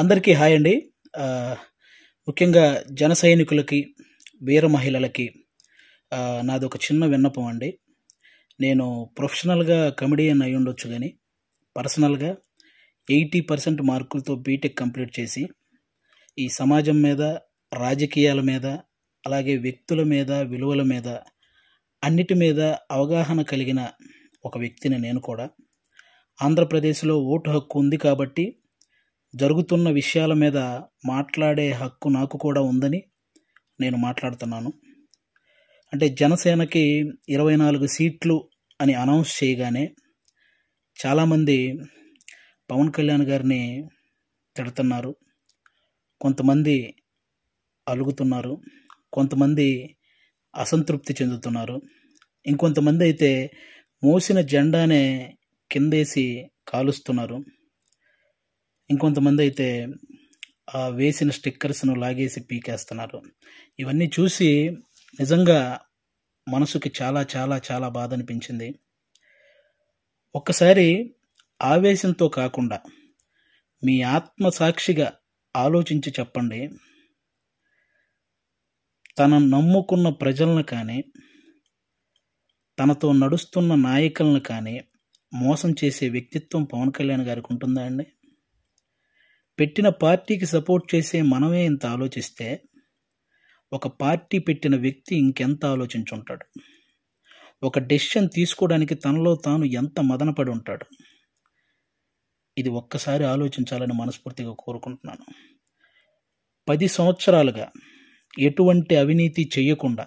అందరికీ హాయ్ అండి. ఆహ్, ముఖ్యంగా జన సైనికులకి, వీర మహిళలకి నాదొక చిన్న విన్నపం అండి. నేను ప్రొఫెషనల్‌గా కమెడియన్ అయ్యుండొచ్చు గానీ, పర్సనల్‌గా 80% మార్కులతో బీటెక్ కంప్లీట్ చేసి, ఈ సమాజం మీద, రాజకీయాల మీద, అలాగే వ్యక్తుల మీద, విలువల మీద, అన్నిటి మీద అవగాహన కలిగిన ఒక వ్యక్తిని నేను కూడా. ఆంధ్రప్రదేశ్‌లో ఓటు హక్కు ఉంది కాబట్టి జరుగుతున్న విషయాల మీద మాట్లాడే హక్కు నాకు కూడా ఉందని నేను మాట్లాడుతున్నాను. అంటే జనసేనకి 24 సీట్లు అని అనౌన్స్ చేయగానే చాలామంది పవన్ కళ్యాణ్ గారిని తిడుతున్నారు. కొంతమంది అలుగుతున్నారు. కొంతమంది అసంతృప్తి చెందుతున్నారు. ఇంకొంతమంది అయితే మోసిన జెండానే కిందేసి కాలుస్తున్నారు. ఇంకొంతమంది అయితే వేసిన స్టిక్కర్స్‌ను లాగేసి పీకేస్తున్నారు. ఇవన్నీ చూసి నిజంగా మనసుకి చాలా చాలా చాలా బాధ అనిపించింది. ఒక్కసారి ఆవేశంతో కాకుండా మీ ఆత్మసాక్షిగా ఆలోచించి చెప్పండి. తన నమ్ముకున్న ప్రజలను కానీ, తనతో నడుస్తున్న నాయకులను కానీ మోసం చేసే వ్యక్తిత్వం పవన్ కళ్యాణ్ గారికి ఉంటుందా అండి? పెట్టిన పార్టీకి సపోర్ట్ చేసే మనమే ఇంత ఆలోచిస్తే, ఒక పార్టీ పెట్టిన వ్యక్తి ఇంకెంత ఆలోచించుంటాడు? ఒక డెసిషన్ తీసుకోవడానికి తనలో తాను ఎంత మదనపడి ఉంటాడు? ఇది ఒక్కసారి ఆలోచించాలని మనస్ఫూర్తిగా కోరుకుంటున్నాను. 10 సంవత్సరాలుగా ఎటువంటి అవినీతి చేయకుండా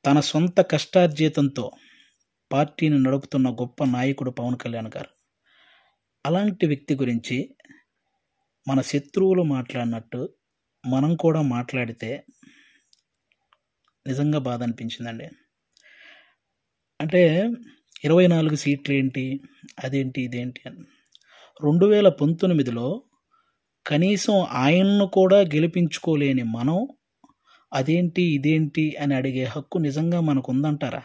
తన సొంత కష్టార్జితంతో పార్టీని నడుపుతున్న గొప్ప నాయకుడు పవన్ కళ్యాణ్ గారు. అలాంటి వ్యక్తి గురించి మన శత్రువులు మాట్లాడినట్టు మనం కూడా మాట్లాడితే నిజంగా బాధ అనిపించిందండి. అంటే 24 సీట్లు ఏంటి, అదేంటి, ఇదేంటి అని 2019లో కనీసం ఆయన్ను కూడా గెలిపించుకోలేని మనం అదేంటి, ఇదేంటి అని అడిగే హక్కు నిజంగా మనకు ఉందంటారా?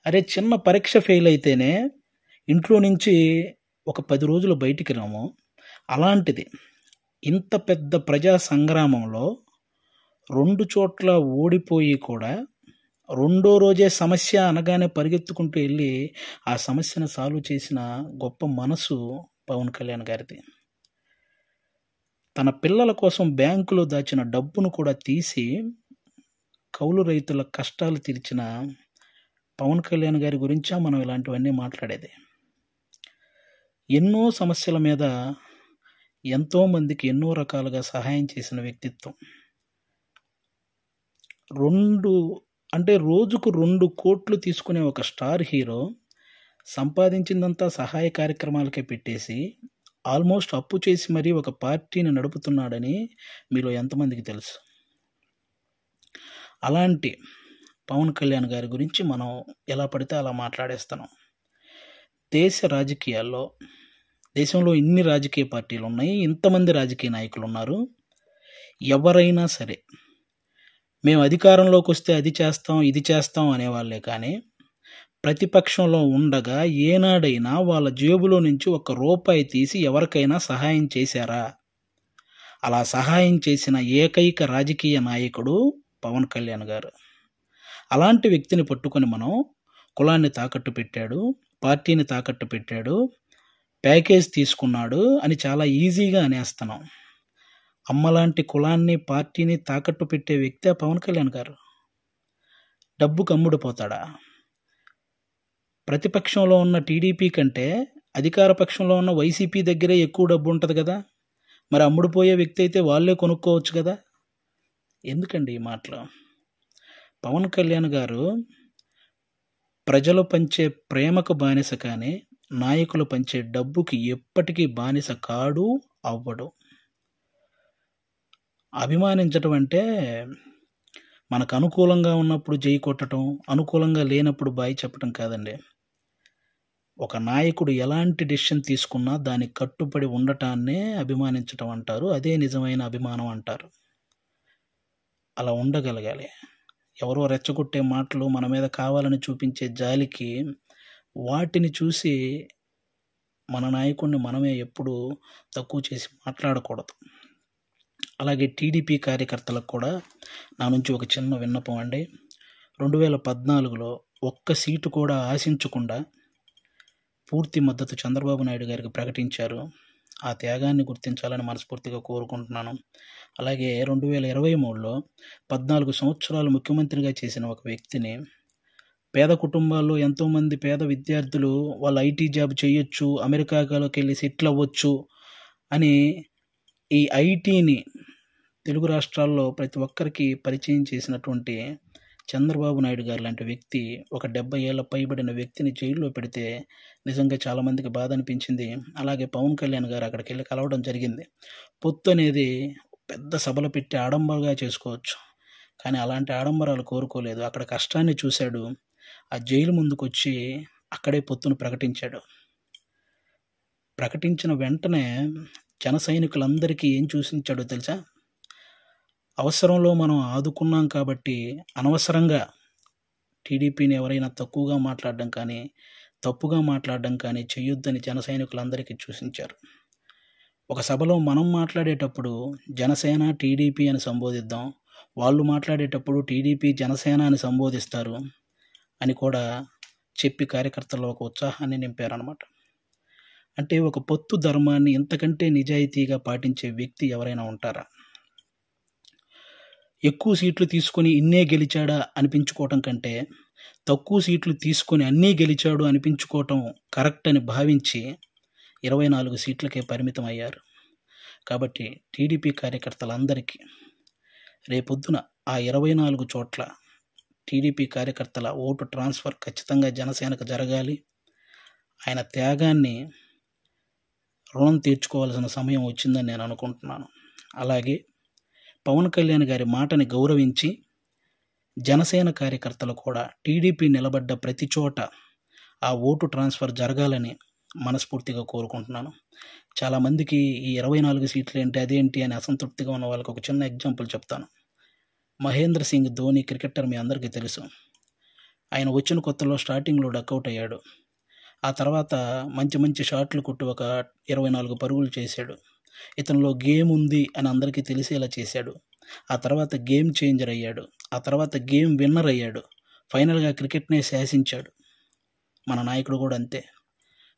అరే, చిన్న పరీక్ష ఫెయిల్ అయితేనే ఇంట్లో నుంచి ఒక 10 రోజులు బయటికి రాము. అలాంటిది ఇంత పెద్ద ప్రజా సంగ్రామంలో 2 చోట్ల ఓడిపోయి కూడా రెండో రోజే సమస్య అనగానే పరిగెత్తుకుంటూ వెళ్ళి ఆ సమస్యను సాల్వ్ చేసిన గొప్ప మనసు పవన్ కళ్యాణ్ గారిది. తన పిల్లల కోసం బ్యాంకులో దాచిన డబ్బును కూడా తీసి కౌలు రైతుల కష్టాలు తీర్చిన పవన్ కళ్యాణ్ గారి గురించా మనం ఇలాంటివన్నీ మాట్లాడేది? ఎన్నో సమస్యల మీద ఎంతోమందికి ఎన్నో రకాలుగా సహాయం చేసిన వ్యక్తిత్వం. రోజుకు 2 కోట్లు తీసుకునే ఒక స్టార్ హీరో సంపాదించిందంతా సహాయ కార్యక్రమాలకే పెట్టేసి ఆల్మోస్ట్ అప్పు చేసి మరీ ఒక పార్టీని నడుపుతున్నాడని మీలో ఎంతమందికి తెలుసు? అలాంటి పవన్ కళ్యాణ్ గారి గురించి మనం ఎలా పడితే అలా మాట్లాడేస్తున్నాం. దేశంలో ఇన్ని రాజకీయ పార్టీలు ఉన్నాయి, ఇంతమంది రాజకీయ నాయకులు ఉన్నారు. ఎవరైనా సరే మేము అధికారంలోకి వస్తే అది చేస్తాం, ఇది చేస్తాం అనేవాళ్ళే కానీ ప్రతిపక్షంలో ఉండగా ఏనాడైనా వాళ్ళ జేబులో నుంచి ₹1 తీసి ఎవరికైనా సహాయం చేశారా? అలా సహాయం చేసిన ఏకైక రాజకీయ నాయకుడు పవన్ కళ్యాణ్ గారు. అలాంటి వ్యక్తిని పట్టుకొని మనం కులాన్ని తాకట్టు పెట్టాడు, పార్టీని తాకట్టు పెట్టాడు, ప్యాకేజ్ తీసుకున్నాడు అని చాలా ఈజీగా అనేస్తున్నాం. అమ్మలాంటి కులాన్ని, పార్టీని తాకట్టు పెట్టే వ్యక్తే పవన్ కళ్యాణ్ గారు. డబ్బుకు అమ్ముడుపోతాడా? ప్రతిపక్షంలో ఉన్న టీడీపీ కంటే అధికార పక్షంలో ఉన్న వైసీపీ దగ్గరే ఎక్కువ డబ్బు ఉంటుంది కదా. మరి అమ్ముడుపోయే వ్యక్తి అయితే వాళ్ళే కొనుక్కోవచ్చు కదా. ఎందుకండి ఈ మాటలు? పవన్ కళ్యాణ్ గారు ప్రజలు పంచే ప్రేమకు బానిస కానీ నాయకులు పంచే డబ్బుకి ఎప్పటికీ బానిస కాడు, అవ్వడు. అభిమానించటం అంటే మనకు అనుకూలంగా ఉన్నప్పుడు జై కొట్టడం, అనుకూలంగా లేనప్పుడు బాయ్ చెప్పడం కాదండి. ఒక నాయకుడు ఎలాంటి డెసిషన్ తీసుకున్నా దానికి కట్టుబడి ఉండటాన్నే అభిమానించటం అంటారు. అదే నిజమైన అభిమానం అంటారు. అలా ఉండగలగాలి. ఎవరో రెచ్చగొట్టే మాటలు, మన మీద కావాలని చూపించే జాలికి వాటిని చూసి మన నాయకుడిని మనమే ఎప్పుడు తక్కువ చేసి మాట్లాడకూడదు. అలాగే టీడీపీ కార్యకర్తలకు కూడా నా నుంచి ఒక చిన్న విన్నపం అండి. 2014లో ఒక్క సీటు కూడా ఆశించకుండా పూర్తి మద్దతు చంద్రబాబు నాయుడు గారికి ప్రకటించారు. ఆ త్యాగాన్ని గుర్తించాలని మనస్ఫూర్తిగా కోరుకుంటున్నాను. అలాగే 2023లో 14 సంవత్సరాలు ముఖ్యమంత్రిగా చేసిన ఒక వ్యక్తిని, పేద కుటుంబాల్లో ఎంతోమంది పేద విద్యార్థులు వాళ్ళు ఐటీ జాబ్ చేయొచ్చు, అమెరికాలోకి వెళ్ళి సెటిల్ అవ్వచ్చు అని ఈ ఐటీని తెలుగు రాష్ట్రాల్లో ప్రతి ఒక్కరికి పరిచయం చేసినటువంటి చంద్రబాబు నాయుడు గారు లాంటి వ్యక్తి ఒక 70 ఏళ్ల పైబడిన వ్యక్తిని జైల్లో పెడితే నిజంగా చాలామందికి బాధ అనిపించింది. అలాగే పవన్ కళ్యాణ్ గారు అక్కడికి వెళ్ళి కలవడం జరిగింది. పొత్తు అనేది పెద్ద సభలు పెట్టి ఆడంబరంగా చేసుకోవచ్చు, కానీ అలాంటి ఆడంబరాలు కోరుకోలేదు. అక్కడ కష్టాన్ని చూశాడు. ఆ జైలు ముందుకు వచ్చి అక్కడే పొత్తును ప్రకటించాడు. ప్రకటించిన వెంటనే జన సైనికులందరికీ ఏం చూసించాడో తెలుసా? అవసరంలో మనం ఆదుకున్నాం కాబట్టి అనవసరంగా టీడీపీని ఎవరైనా తక్కువగా మాట్లాడడం కానీ, తప్పుగా మాట్లాడడం కానీ చేయొద్దని జన సైనికులందరికీ చూసించారు. ఒక సభలో మనం మాట్లాడేటప్పుడు జనసేన, టీడీపీ అని సంబోధిద్దాం, వాళ్ళు మాట్లాడేటప్పుడు టీడీపీ, జనసేన అని సంబోధిస్తారు అని కూడా చెప్పి కార్యకర్తల్లో ఒక ఉత్సాహాన్ని నింపారనమాట. అంటే ఒక పొత్తు ధర్మాన్ని ఇంతకంటే నిజాయితీగా పాటించే వ్యక్తి ఎవరైనా ఉంటారా? ఎక్కువ సీట్లు తీసుకొని ఇన్నే గెలిచాడా అనిపించుకోవటం కంటే, తక్కువ సీట్లు తీసుకొని అన్నీ గెలిచాడు అనిపించుకోవటం కరెక్ట్ అని భావించి 24 సీట్లకే పరిమితం అయ్యారు. కాబట్టి టీడీపీ కార్యకర్తలందరికీ రేపొద్దున ఆ 24 చోట్ల టీడీపీ కార్యకర్తల ఓటు ట్రాన్స్ఫర్ ఖచ్చితంగా జనసేనకు జరగాలి. ఆయన త్యాగాన్ని రుణం తీర్చుకోవాల్సిన సమయం వచ్చిందని నేను అనుకుంటున్నాను. అలాగే పవన్ కళ్యాణ్ గారి మాటని గౌరవించి జనసేన కార్యకర్తలు కూడా టీడీపీ నిలబడ్డ ప్రతి చోట ఆ ఓటు ట్రాన్స్ఫర్ జరగాలని మనస్ఫూర్తిగా కోరుకుంటున్నాను. చాలామందికి ఈ 24 సీట్లు ఏంటి, అదేంటి అని అసంతృప్తిగా ఉన్న వాళ్ళకి ఒక చిన్న ఎగ్జాంపుల్ చెప్తాను. మహేంద్ర సింగ్ ధోని క్రికెటర్ మీ అందరికీ తెలుసు. ఆయన వచ్చిన కొత్తలో స్టార్టింగ్లో డక్అవుట్ అయ్యాడు. ఆ తర్వాత మంచి మంచి షాట్లు కొట్టి ఒక 24 పరుగులు చేశాడు. ఇతనిలో గేమ్ ఉంది అని అందరికీ తెలిసేలా చేశాడు. ఆ తర్వాత గేమ్ చేంజర్ అయ్యాడు. ఆ తర్వాత గేమ్ విన్నర్ అయ్యాడు. ఫైనల్గా క్రికెట్నే శాసించాడు. మన నాయకుడు కూడా అంతే.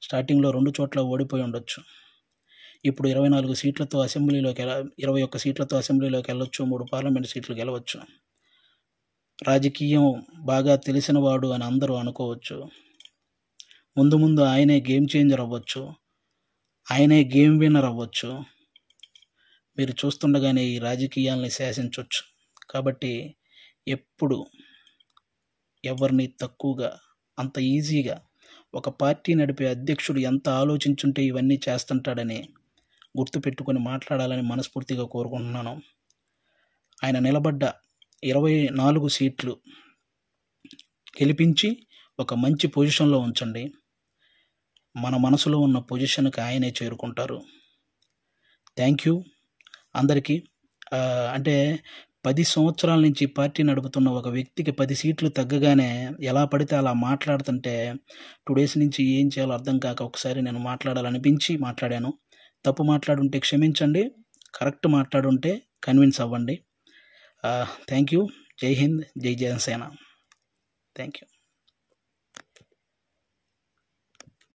స్టార్టింగ్లో 2 చోట్ల ఓడిపోయి ఉండొచ్చు. ఇప్పుడు 24 సీట్లతో అసెంబ్లీలోకి 21 సీట్లతో అసెంబ్లీలోకి వెళ్ళొచ్చు, 3 పార్లమెంట్ సీట్లు గెలవచ్చు. రాజకీయం బాగా తెలిసినవాడు అని అందరూ అనుకోవచ్చు. ముందు ముందు ఆయనే గేమ్ చేంజర్ అవ్వచ్చు, ఆయనే గేమ్ విన్నర్ అవ్వచ్చు. మీరు చూస్తుండగానే ఈ రాజకీయాల్ని శాసించవచ్చు. కాబట్టి ఎప్పుడు ఎవరిని తక్కువగా, అంత ఈజీగా ఒక పార్టీ నడిపే అధ్యక్షుడు ఎంత ఆలోచించుంటే ఇవన్నీ చేస్తుంటాడని గుర్తుపెట్టుకొని మాట్లాడాలని మనస్ఫూర్తిగా కోరుకుంటున్నాను. ఆయన నిలబడ్డ 24 సీట్లు గెలిపించి ఒక మంచి పొజిషన్లో ఉంచండి. మన మనసులో ఉన్న పొజిషన్కి ఆయనే చేరుకుంటారు. థ్యాంక్ యూ అందరికీ. అంటే 10 సంవత్సరాల నుంచి పార్టీ నడుపుతున్న ఒక వ్యక్తికి 10 సీట్లు తగ్గగానే ఎలా పడితే అలా మాట్లాడుతుంటే 2 డేస్ నుంచి ఏం చేయాలో అర్థం కాక ఒకసారి నేను మాట్లాడాలనిపించి మాట్లాడాను. తప్పు మాట్లాడుంటే క్షమించండి, కరెక్ట్ మాట్లాడుంటే కన్విన్స్ అవ్వండి. Thank you. జై హింద్, జై జనసేన. Thank you.